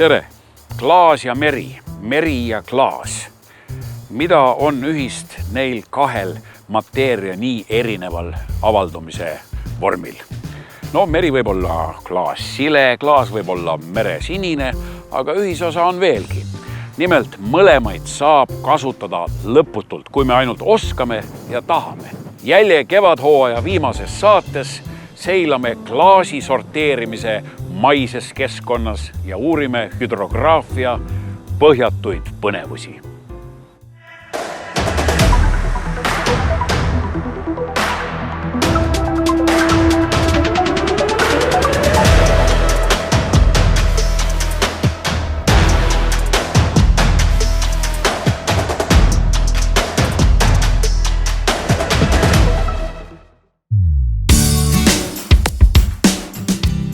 Tere! Klaas ja meri, meri ja klaas. Mida on ühist neil kahel mateeria nii erineval avaldumise vormil? No meri võib olla klaassile, klaas võib olla meresinine, aga ühisosa on veelgi. Nimelt mõlemaid saab kasutada lõputult, kui me ainult oskame ja tahame. Jälje kevadhooaja viimases saates seilame klaasi sorteerimise maises keskkonnas ja uurime hüdrograafia põhjatuid põnevusi.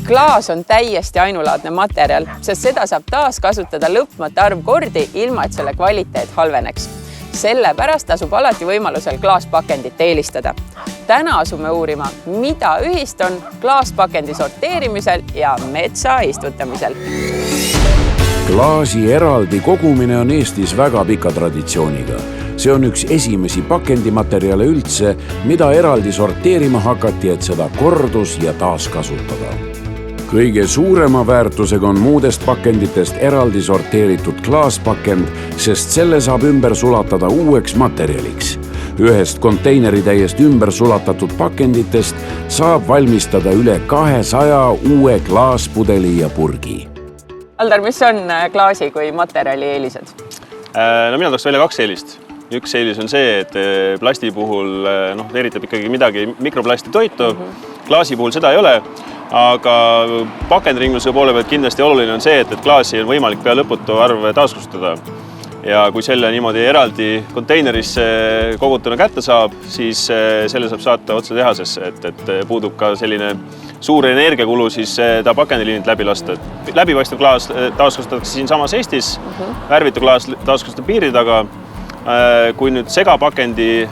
Klaas on täiesti ainulaadne materjal, sest seda saab taas kasutada lõpmata arv kordi, ilma et selle kvaliteet halveneks. Sellepärast tasub alati võimalusel klaaspakendit eelistada. Täna asume uurima, mida ühist on klaaspakendi sorteerimisel ja metsa istutamisel. Klaasi eraldi kogumine on Eestis väga pika traditsiooniga. See on üks esimesi pakendimaterjale üldse, mida eraldi sorteerima hakati, et seda kordus ja taaskasutada. Kõige suurema väärtusega on muudest pakenditest eraldi sorteeritud klaaspakend, sest selle saab ümber sulatada uueks materjaliks. Ühest konteineritäiest ümber sulatatud pakenditest saab valmistada üle 200 uue klaaspudeli ja purgi. Aldar, mis on klaasi kui materjali eelised? No mina tooks välja 2 eelist. Üks eelis on see, et plasti puhul eritab ikkagi midagi mikroplasti toitu. Klaasi puhul seda ei ole. Aga pakendiringluse poole pealt kindlasti oluline on see, et klaasi on võimalik pea lõputu arv taaskasutada. Ja kui selle niimoodi eraldi konteinerisse kogutuna kätte saab, siis selle saab saata otse tehasesse, et puudub ka selline suur energiakulu siis ta pakendiliinit läbi lasta. Läbipaistev klaas taaskasutatakse siin samas Eestis, värvitu klaas taaskasutada piiri taga. Kui nüüd segapakendi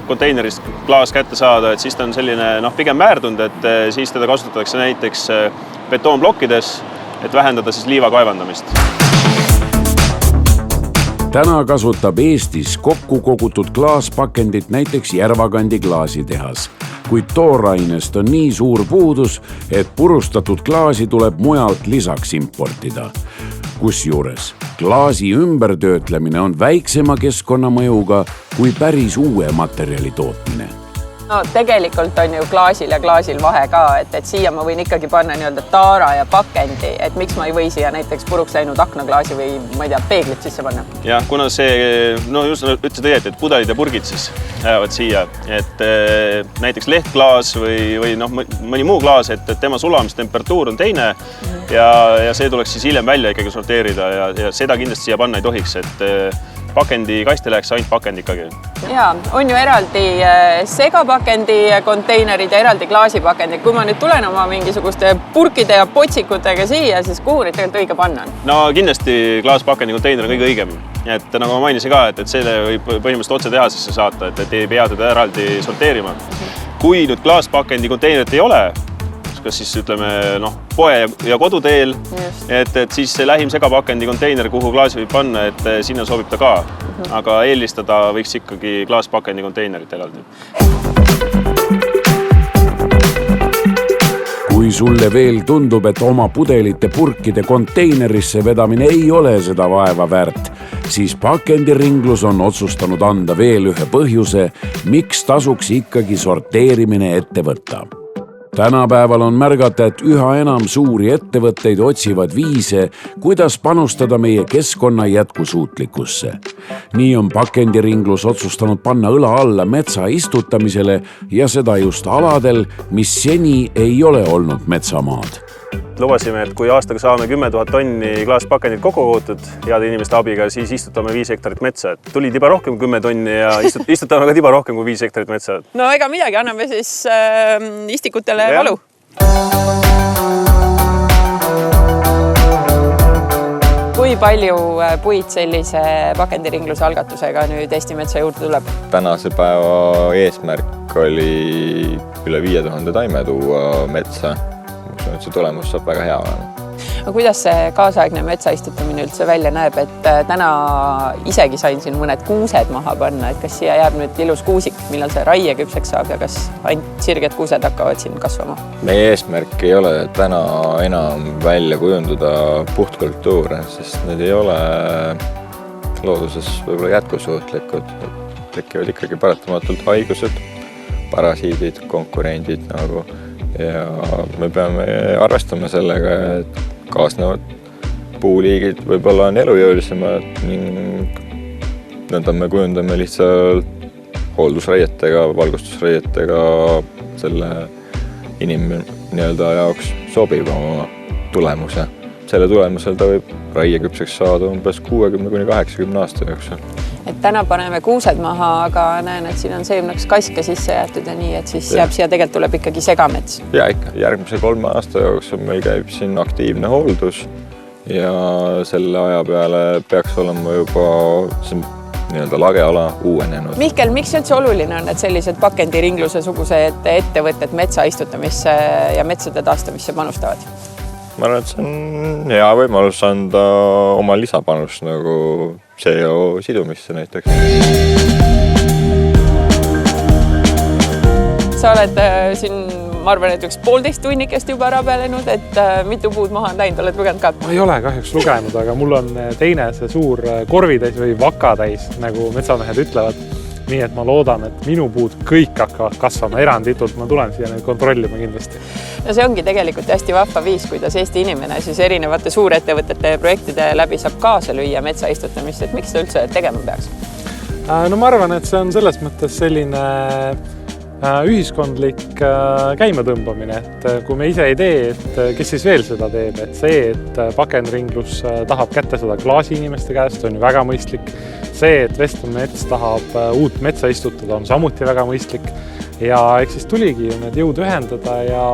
konteinerist klaas kätte saada, et siis ta on selline pigem määrdunud, et siis teda kasutatakse näiteks betoonblokkides, et vähendada siis liiva kaevandamist. Täna kasutab Eestis kokku kogutud klaaspakendit näiteks Järvakandi klaasitehas, kuid toorainest on nii suur puudus, et purustatud klaasi tuleb mujalt lisaks importida. Kusjuures klaasi ümbertöötlemine on väiksema keskkonnamõjuga kui päris uue materjali tootmine. No tegelikult on ju klaasil ja klaasil vahe ka, et siia ma võin ikkagi panna taara ja pakendi, et miks ma ei või siia näiteks puruks läinud aknaklaasi või ma ei tea, peeglit sisse panna. Ja kuna see, just ütlesid õieti, et pudelid ja purgid siis jäävad siia, et näiteks lehtklaas või mõni muu klaas, et tema sulamistemperatuur on teine ja see tuleks siis hiljem välja ikkagi sorteerida ja seda kindlasti siia panna ei tohiks, et pakendi kaste läheks ainult pakend ikkagi. Jaa, on ju eraldi segapakendi konteinerid ja eraldi klaasipakendid. Kui ma nüüd tulen oma mingisuguste purkide ja potsikutega siia, siis kuhu neid tegelikult õige panna on? No kindlasti klaaspakendi konteiner on kõige õigem. Et nagu ma mainisin ka, et selle võib põhimõtteliselt otse tehasesse saata, et ei pea teda eraldi sorteerima. Kui nüüd klaaspakendi konteinerit ei ole, kas siis ütleme poe ja koduteel, et siis see lähim segapakendi konteiner, kuhu klaasi võib panna, et sinna sobib ta ka. Aga eelistada võiks ikkagi klaaspakendi konteinerit eraldi. Kui sulle veel tundub, et oma pudelite purkide konteinerisse vedamine ei ole seda vaeva väärt, siis pakendiringlus on otsustanud anda veel ühe põhjuse, miks tasuks ikkagi sorteerimine ette võtta. Tänapäeval on märgata, et üha enam suuri ettevõtteid otsivad viise, kuidas panustada meie keskkonna jätkusuutlikkusse. Nii on pakendiringlus otsustanud panna õla alla metsa istutamisele ja seda just aladel, mis seni ei ole olnud metsamaad. Lubasime, et kui aastaga saame 10 000 tonni klaaspakendit kokku kogutud heade inimeste abiga, siis istutame 5 hektarit metsa. Tuli tiba rohkem kui 10 tonni ja istutame ka tiba rohkem kui 5 hektarit metsa. No ega midagi, anname siis istikutele valu. Kui palju puid sellise pakendiringluse algatusega nüüd Eesti metsa juurde tuleb? Tänase päeva eesmärk oli üle 5000 taime tuua metsa. See tulemus saab väga hea olema. No kuidas see kaasaegne metsaistutamine üldse välja näeb, et täna isegi sain siin mõned kuused maha panna, et kas siia jääb nüüd ilus kuusik, millal see raie küpseks saab ja kas ainult sirged kuused hakkavad siin kasvama? Meie eesmärk ei ole täna enam välja kujundada puhtkultuure, sest need ei ole looduses võib-olla jätkusuutlikud. Tekivad ikkagi paratamatult haigused, parasiidid, konkurendid nagu ja me peame arvestama sellega, et kaasnevad puuliigid võib-olla on elujõulisemad ning nõnda me kujundame lihtsalt hooldusraietega, valgustusraietega selle jaoks sobivama tulemuse. Selle tulemusel ta võib raieküpseks saada umbes 60–80 aasta jooksul. Et täna paneme kuused maha, aga näen, et siin on seemnaks kaske sisse jäetud ja nii, et siis jääb siia tegelikult tuleb ikkagi segamets. Ja ikka. Järgmise 3 aasta jooksul meil käib siin aktiivne hooldus ja selle aja peale peaks olema juba lageala uuenenud. Mihkel, miks üldse oluline on, et sellised pakendiringluse sugused ettevõtted metsaistutamisse ja metsade taastamisse panustavad? Ma arvan, et see on hea võimalus anda oma lisapanust nagu CO sidumisse näiteks. Sa oled siin, ma arvan, et 1,5 tunnikest juba rabelenud, et mitu puud maha on läinud, oled lugenud ka? Ma ei ole kahjuks lugenud, aga mul on teine see suur korvitäis või vakatäis, nagu metsamehed ütlevad. Nii et ma loodan, et minu puud kõik hakkavad kasvama eranditult. Ma tulen siia nüüd kontrollima kindlasti. No see ongi tegelikult hästi vahva viis, kuidas Eesti inimene siis erinevate suurettevõtete projektide läbi saab kaasa lüüa metsaistutamist. Et miks ta üldse tegema peaks? No ma arvan, et see on selles mõttes selline ühiskondlik käimatõmbamine, et kui me ise ei tee, et kes siis veel seda teeb, et see, et pakendringlus tahab kätte seda klaasi inimeste käest, on ju väga mõistlik. See, et Vestla mets tahab uut metsa istutada, on samuti väga mõistlik ja eks siis tuligi need jõud ühendada ja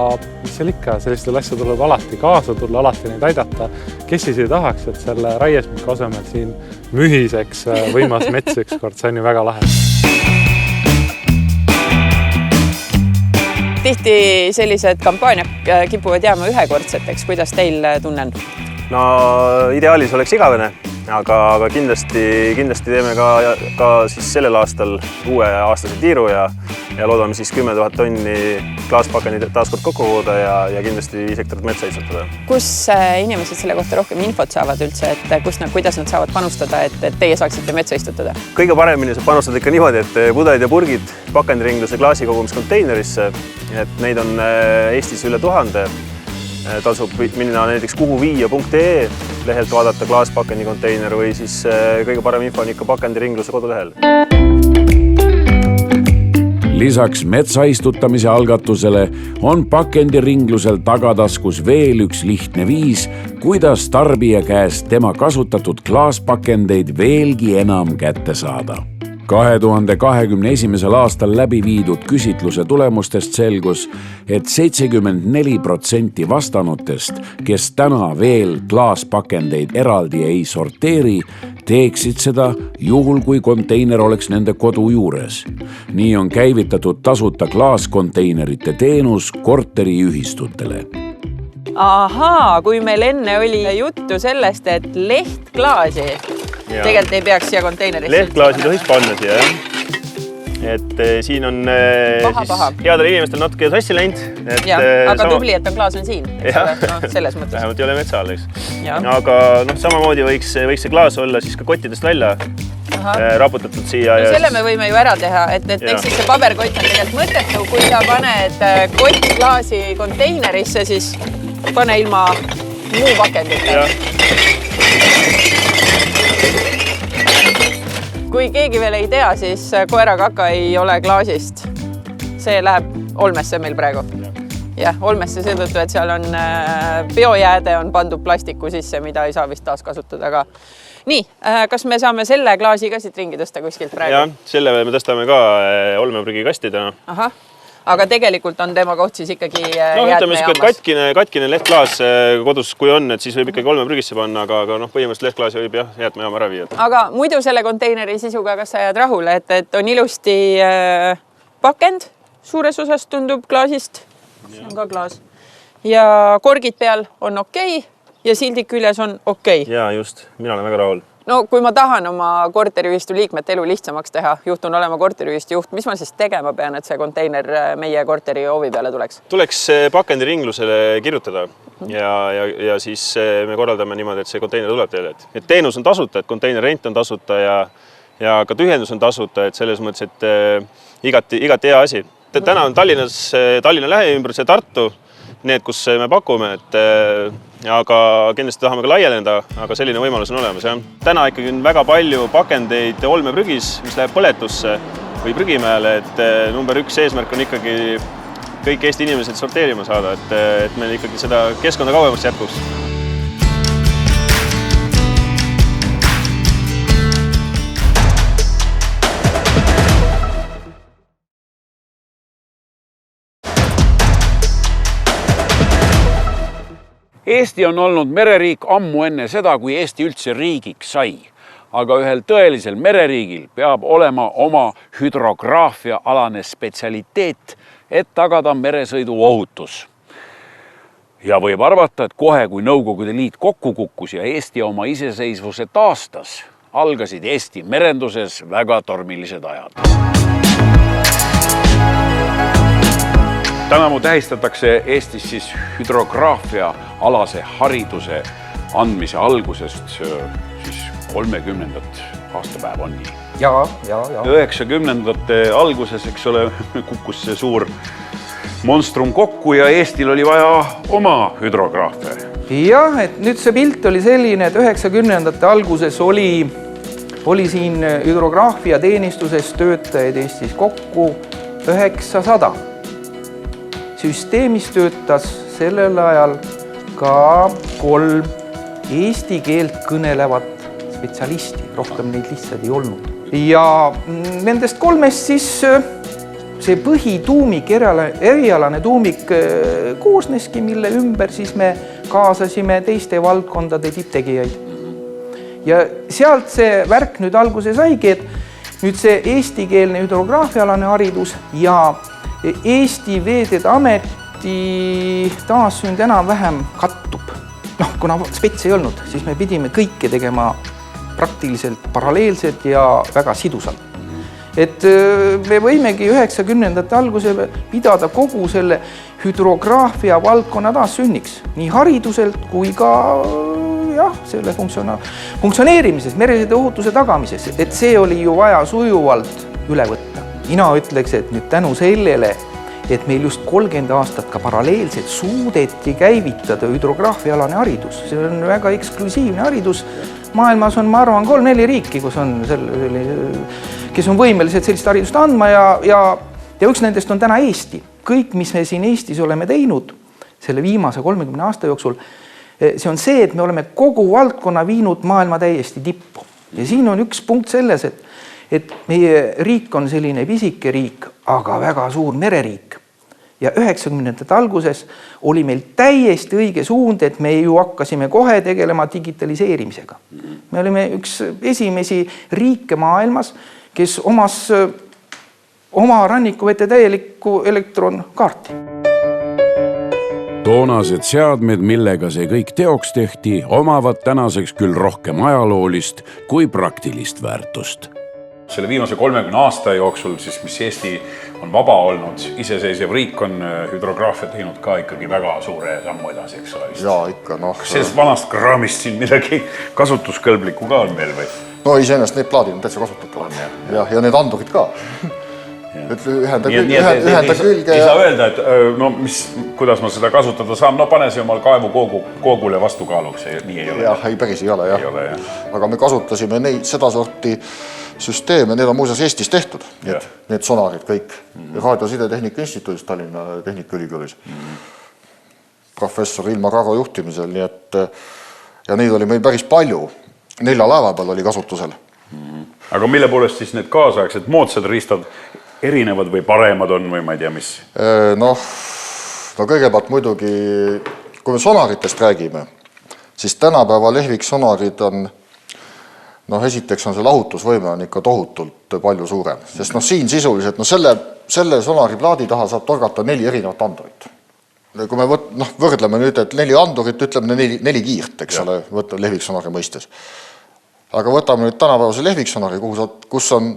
mis seal ikka, sellistel asja tuleb alati kaasa tulla, alati neid aidata. Kes siis ei tahaks, et selle raiesmiku asemel siin mühiseks võimas mets ükskord, see on ju väga lahe. Tihti sellised kampaaniad kipuvad jääma ühekordseteks. Kuidas teil tunnen? No ideaalis oleks igavene, aga kindlasti teeme ka siis sellel aastal uue aastase tiiru ja loodame siis 10 000 tonni klaaspakendit taaskord kokku kooda ja kindlasti sektorit metsa istutada. Kus inimesed selle kohta rohkem infot saavad üldse, et kuidas nad saavad panustada, et teie saaksite metsa istutada? Kõige paremini saab panustada ikka niimoodi, et pudelid ja purgid pakendiringluse klaasi kogumiskonteinerisse, et neid on Eestis üle 1000. Tasub minna näiteks kuhuviia.ee lehelt vaadata klaaspakendi konteiner või siis kõige parem info on ikka pakendiringluse kodulehel. Lisaks metsaistutamise algatusele on pakendiringlusel tagataskus veel üks lihtne viis, kuidas tarbija käest tema kasutatud klaaspakendeid veelgi enam kätte saada. 2021. aastal läbi viidud küsitluse tulemustest selgus, et 74% vastanutest, kes täna veel klaaspakendeid eraldi ei sorteeri, teeksid seda juhul, kui konteiner oleks nende kodu juures. Nii on käivitatud tasuta klaaskonteinerite teenus korteriühistutele. Ahaa, kui meil enne oli juttu sellest, et lehtklaasi tegelikult ei peaks siia konteinerisse. Lehtklaasi tohiks panna siia, jah. Et siin on headel inimestel natuke sassi läinud. Aga tubli, et klaas on siin. Selles mõttes. Vähemalt ei ole metsa all, eks. Aga samamoodi võiks see klaas olla siis ka kottidest välja raputatud siia. Selle me võime ju ära teha, et eks see paberkott on tegelikult mõttetu. Kui sa paned kottklaasi konteinerisse, siis pane ilma muu pakendita. Kui keegi veel ei tea, siis koerakaka ei ole klaasist. See läheb olmesse meil praegu. Jah, olmesse seetõttu, et seal on biojääde on pandud plastiku sisse, mida ei saa vist taas kasutada. Aga nii, kas me saame selle klaasi ka siit ringi tõsta kuskilt praegu? Jah, selle me tõstame ka olmeprügikastidena. Ahah. Aga tegelikult on tema koht siis ikkagi jäätmejaamas. Katkine lehtklaas kodus, kui on, et siis võib ikkagi olmeprügisse panna, aga põhimõtteliselt lehtklaasi võib jäätmejaama ära viia. Aga muidu selle konteineri sisuga, kas sa jääd rahule, et on ilusti pakend, suures osas tundub klaasist, see on ka klaas, ja korgid peal on okei, ja sildik küljes on okei. Ja just, mina olen väga rahul. No kui ma tahan oma korteriühistu liikmete elu lihtsamaks teha, juhtun olema korteriühistu juht, mis ma siis tegema pean, et see konteiner meie korteri hoovi peale tuleks? Tuleks pakendiringlusele kirjutada ja siis me korraldame niimoodi, et see konteiner tuleb teile. Et teenus on tasuta, et konteiner rent on tasuta ja ka tühjendus on tasuta, et selles mõttes, et igati hea asi. Täna on Tallinna lähiümbrus ja Tartu, need, kus me pakume, aga kindlasti tahame ka laieneda, aga selline võimalus on olemas. Täna ikkagi on väga palju pakendeid olmeprügis, mis läheb põletusse või prügimäele, et number 1 eesmärk on ikkagi kõik Eesti inimesed sorteerima saada, et meil ikkagi seda keskkonda kauemaks jätkuks. Eesti on olnud mereriik ammu enne seda, kui Eesti üldse riigiks sai. Aga ühel tõelisel mereriigil peab olema oma hüdrograafia alane spetsialiteet, et tagada meresõidu ohutus. Ja võib arvata, et kohe, kui Nõukogude Liit kokku kukkus ja Eesti oma iseseisvuse taastas, algasid Eesti merenduses väga tormilised ajad. Tänavu tähistatakse Eestis siis hüdrograafia alase hariduse andmise algusest siis 30. aastapäev on nii. Ja. 90ndate alguses, eks ole, kukkus see suur monstrum kokku ja Eestil oli vaja oma hüdrograafia. Jah, et nüüd see pilt oli selline, et 90ndate alguses oli siin hüdrograafia teenistuses töötajaid Eestis kokku 900. Süsteemis töötas sellel ajal ka 3 eesti keelt kõnelevat spetsialisti, rohkem neid lihtsalt ei olnud. Ja nendest 3-st siis see põhituumik, erialane tuumik koosneski, mille ümber siis me kaasasime teiste valdkondade tipptegijaid. Ja sealt see värk nüüd alguse saigi, et nüüd see eestikeelne hüdrograafialane haridus ja Eesti Veeteede Ameti taassünd enam-vähem kattub. Kuna spets ei olnud, siis me pidime kõike tegema praktiliselt paralleelselt ja väga sidusalt. Et me võimegi 90ndate alguse pidada kogu selle hüdrograafia valdkonna taassünniks, nii hariduselt kui ka selle funktsioneerimises, meresõidu ohutuse tagamises, et see oli ju vaja sujuvalt üle võtta. Mina ütleks, et nüüd tänu sellele, et meil just 30 aastat ka paralleelselt suudeti käivitada hüdrograafialane haridus. See on väga eksklusiivne haridus. Maailmas on, ma arvan, 3-4 riiki, kes on võimelised sellist haridust andma ja üks nendest on täna Eesti. Kõik, mis me siin Eestis oleme teinud selle viimase 30 aasta jooksul, see on see, et me oleme kogu valdkonna viinud maailma täiesti tippu. Ja siin on üks punkt selles, et meie riik on selline pisike riik, aga väga suur mereriik. Ja 90ndate alguses oli meil täiesti õige suund, et me ju hakkasime kohe tegelema digitaliseerimisega. Me olime üks esimesi riike maailmas, kes omas oma rannikuvete täielikku elektronkaarti. Toonased seadmed, millega see kõik teoks tehti, omavad tänaseks küll rohkem ajaloolist kui praktilist väärtust. Selle viimase 30 aasta jooksul, siis, mis Eesti on vaba olnud, iseseisev riik on hüdrograafia teinud ka ikkagi väga suure sammu edasi, eks ole. Jaa, ikka, Sellest vanast kraamist siin midagi kasutuskõlblikku ka on meil või? No iseenesest need plaadid on täitsa kasutatavad ja need andurid ka. Ühenda külge. Ei saa öelda, et kuidas ma seda kasutada saan, pane see omal kaevu koogule vastukaaluks, nii ei ole. Jah, ei päris ei ole, jah. Aga me kasutasime seda sorti süsteeme, need on muuseas Eestis tehtud, need sonarid kõik. Raadiosidetehnika instituudis Tallinna Tehnikaülikoolis. Professor Ilmar Aro juhtimisel, nii et ja neid oli meil päris palju. 4 laeva peal oli kasutusel. Aga mille poolest siis need kaasaegsed moodsad riistad erinevad või paremad on või ma ei tea, mis? No kõigepealt muidugi, kui me sonaritest räägime, siis tänapäeva lehvik sonarid on esiteks on see lahutusvõime on ikka tohutult palju suurem, sest siin sisuliselt selle sonariplaadi taha saab torgata 4 erinevat andurit. kui me võrdleme nüüd, et 4 andurit, ütleme 4 kiirt, eks ole, võtta lehviksonari mõistes. Aga võtame nüüd tänapäevase lehviksonari, kus on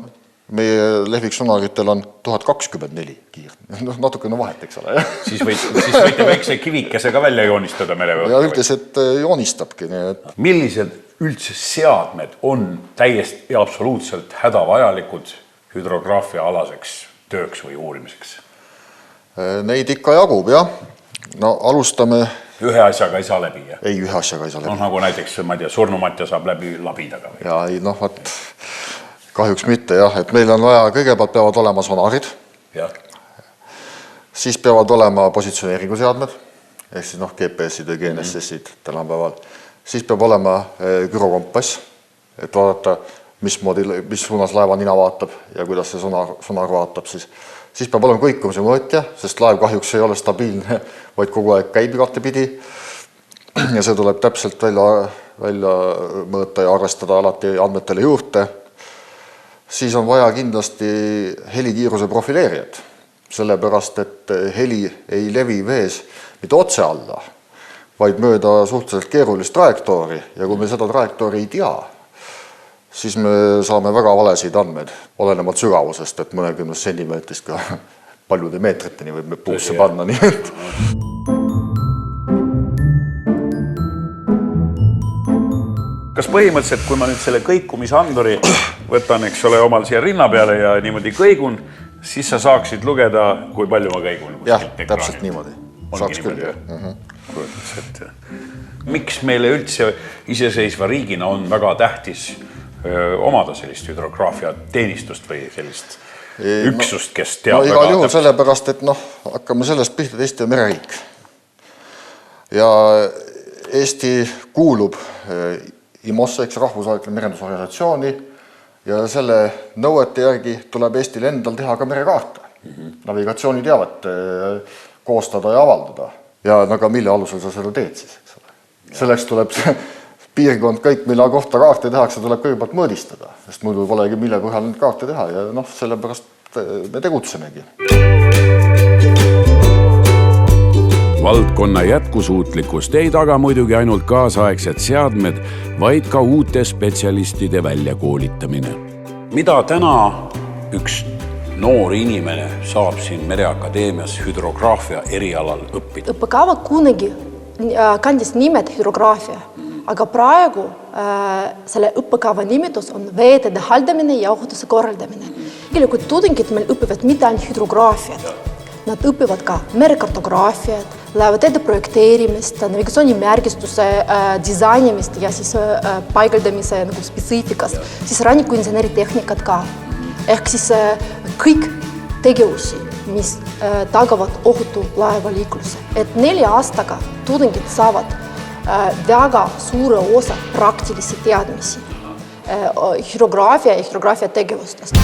meie lehviksonaritel on 1024 kiirt. Natukene vahet, eks ole. Siis võite väikse kivikese ka välja joonistada merevõrka. Ja üldiselt joonistabki. Millised üldse seadmed on täiesti ja absoluutselt hädavajalikud hüdrograafia alaseks tööks või uurimiseks? Neid ikka jagub, jah. No alustame... Ühe asjaga ei saa läbi, jah? Ei, ühe asjaga ei saa läbi. No nagu näiteks, ma ei tea, surnumatja saab läbi labidaga. Ja ei, kahjuks mitte, jah. Et meil on vaja, kõigepealt peavad olema sonarid. Ja. Siis peavad olema positsioneeringuseadmed, ehk siis GPS-id ja GNSS-id tänapäeval. Siis peab olema gyrokompass, et vaadata, mis suunas laeva nina vaatab ja kuidas see sonar vaatab. Siis peab olema kõikumise mõõtja, sest laev kahjuks ei ole stabiilne, vaid kogu aeg käib igattepidi. Ja see tuleb täpselt välja mõõta ja arvestada alati andmetele juurde. Siis on vaja kindlasti helikiiruse profileerijat, sellepärast, et heli ei levi vees mitte otse alla, vaid mööda suhteliselt keerulist trajektoori ja kui me seda trajektoori ei tea, siis me saame väga valesid andmed, olenemalt sügavusest, et mõnekümnest sentimeetrist ka paljude meetriteni võib me puusse panna. Nii et... Kas põhimõtteliselt, kui ma nüüd selle kõikumisanduri võtan, eks ole, omal siia rinna peale ja niimoodi kõigun, siis sa saaksid lugeda, kui palju ma kõigun? Jah, täpselt niimoodi. Saaks küll. Miks meile üldse iseseisva riigina on väga tähtis omada sellist hüdrograafia teenistust või sellist üksust, kes teab väga... Igal juhul sellepärast, et hakkame sellest pihta, Eesti on mereriik. Ja Eesti kuulub IMOS, eks rahvusvaheline merendusorganisatsiooni ja selle nõuete järgi tuleb Eestil endal teha ka merekaarte, navigatsiooniteavet koostada ja avaldada. Ja mille alusel sa seda teed siis, eks ole. Selleks tuleb piirkond kõik, mille kohta kaarte tehakse, tuleb kõigepealt mõõdistada, sest muidu polegi mille põhjal neid kaarte teha ja sellepärast me tegutsemegi. Valdkonna jätkusuutlikkust ei taga muidugi ainult kaasaegsed seadmed, vaid ka uute spetsialistide väljakoolitamine. Mida täna üks noor inimene saab siin Mereakadeemias hüdrograafia erialal õppida? Õppekava kunagi kandis nimed hüdrograafia, aga praegu selle õppekava nimetus on veeteede haldamine ja ohutuse korraldamine. Tegelikult tudengid meil õpivad mitte ainult hüdrograafiat, nad õpivad ka merekartograafiat, laevateede projekteerimist, navigatsioonimärgistuse disainimist ja siis paigaldamise spetsiifikast, siis rannikuinseneeritehnikat ka. Ehk siis kõik tegevusi, mis tagavad ohutu laevaliikluse. Et 4 aastaga tudengid saavad väga suure osa praktilisi teadmisi hüdrograafia ja hüdrograafia tegevustest.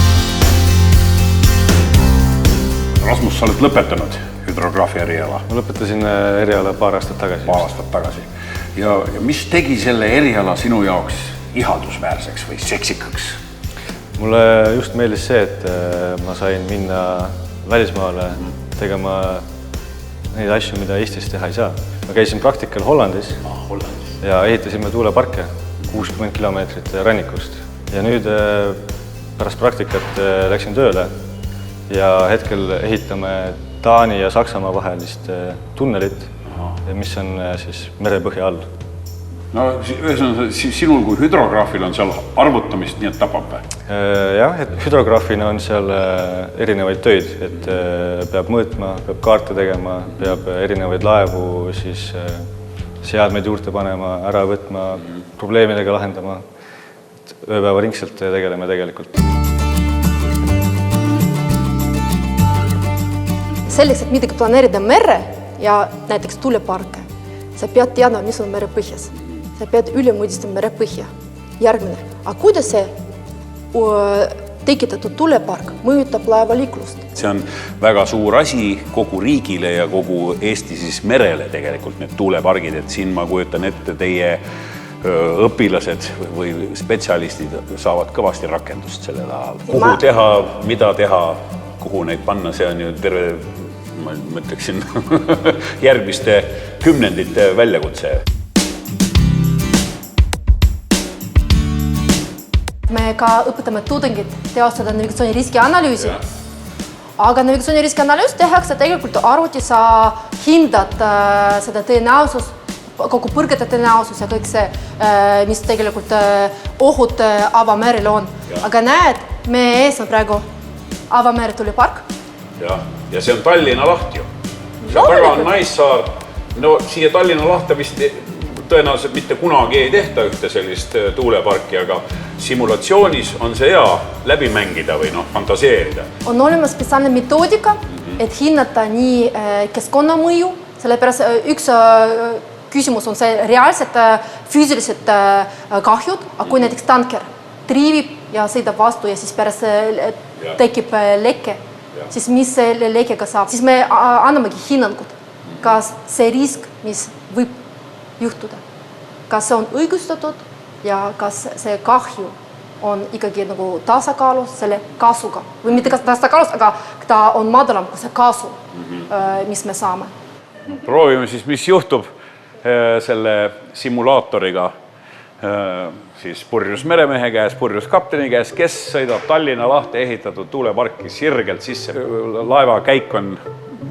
Rasmus, sa oled lõpetanud hüdrograafia eriala? Ma lõpetasin eriala paar aastat tagasi. Ja mis tegi selle eriala sinu jaoks ihaldusväärseks või seksikaks? Mulle just meeldis see, et ma sain minna välismaale tegema neid asju, mida Eestis teha ei saa. Ma käisin praktikal Hollandis ja ehitasime tuuleparke 60 kilomeetrit rannikust. Ja nüüd pärast praktikat läksin tööle ja hetkel ehitame Taani ja Saksamaa vahelist tunnelit, mis on siis merepõhja all. No sinul kui hüdrograafil on seal arvutamist nii et tapab või? Jah, et hüdrograafina on seal erinevaid töid, et peab mõõtma, peab kaarte tegema, peab erinevaid laevu siis seadmeid juurde panema, ära võtma, probleemidega lahendama. Ööpäeva ringselt tegeleme tegelikult. Selleks, et midagi planeerida merre ja näiteks tuuleparke, sa pead teadma, mis on merepõhjas. Sa pead ülemõõdistama merepõhja. Järgmine. Aga kuidas see tekitatud tuulepark mõjutab laevaliiklust? See on väga suur asi kogu riigile ja kogu Eesti siis merele tegelikult need tuulepargid, et siin ma kujutan ette teie õpilased või spetsialistid saavad kõvasti rakendust sellel ajal. Kuhu teha, mida teha, kuhu neid panna, see on ju terve ma mõtleksin järgmiste kümnendite väljakutse. Me ka õpetame tudengid teostada navigatsiooni riskianalüüsi. Aga navigatsiooni riskianalüüs tehakse tegelikult arvutis, sa hindad seda tõenäosus, kogu põrgete tõenäosus ja kõik see, mis tegelikult ohud avamerel on. Aga näed, meie ees on praegu avamere tuulepark. Ja see on Tallinna laht ju. See on väga Naissaar. No siia Tallinna lahte vist tõenäoliselt mitte kunagi ei tehta ühte sellist tuuleparki, aga simulatsioonis on see hea läbi mängida või fantaseerida. On olemas spetsiaalne metoodika, et hinnata nii keskkonnamõju, sellepärast üks küsimus on see reaalsed füüsilised kahjud, aga kui näiteks tanker triivib ja sõidab vastu ja siis pärast tekib leke, siis mis selle lekega saab, siis me annamegi hinnangut, kas see risk, mis võib juhtuda, kas see on õigustatud ja kas see kahju on ikkagi nagu tasakaalus selle kasuga või mitte tasakaalus, aga ta on madalam kui see kasu, mis me saame. Proovime siis, mis juhtub selle simulaatoriga siis purjus meremehe käes, purjus kapteni käes, kes sõidab Tallinna lahte ehitatud tuuleparki sirgelt sisse. Laeva käik on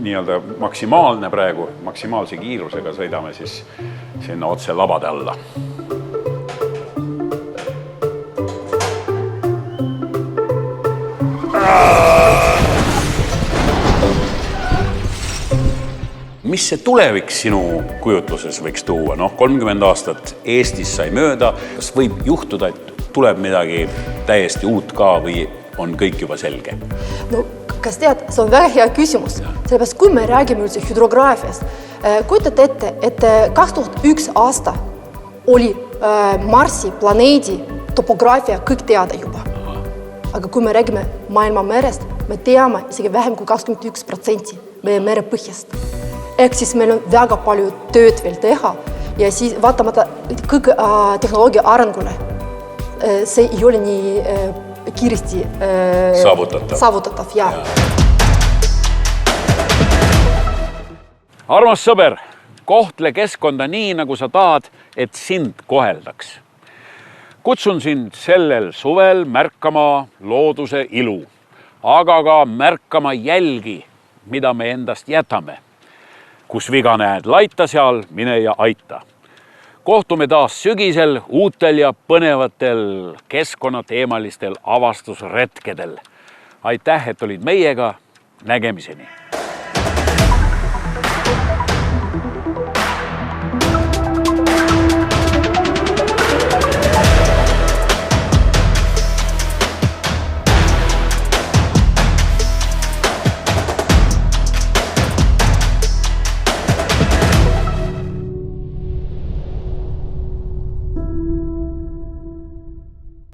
nii-öelda maksimaalne praegu, maksimaalse kiirusega sõidame siis sinna otse labade alla. Mis see tulevik sinu kujutluses võiks tuua? 30 aastat Eestis sai mööda. Kas võib juhtuda, et tuleb midagi täiesti uut ka või on kõik juba selge? No, kas tead, see on väga hea küsimus. Sellepärast, kui me räägime üldse hüdrograafiast, kujutate ette, et 2001 aasta oli Marsi planeedi topograafia kõik teada juba. Aga kui me räägime maailma merest, me teame isegi vähem kui 21% meie mere põhjast. Ehk siis meil on väga palju tööd veel teha ja siis vaatamata kõik tehnoloogia arengule, see ei ole nii kiiresti saavutatav. Armas sõber, kohtle keskkonda nii, nagu sa tahad, et sind koheldaks. Kutsun sind sellel suvel märkama looduse ilu, aga ka märkama jälgi, mida me endast jätame. Kus viga näed, laita seal, mine ja aita. Kohtume taas sügisel uutel ja põnevatel keskkonnateemalistel avastusretkedel. Aitäh, et olid meiega. Nägemiseni!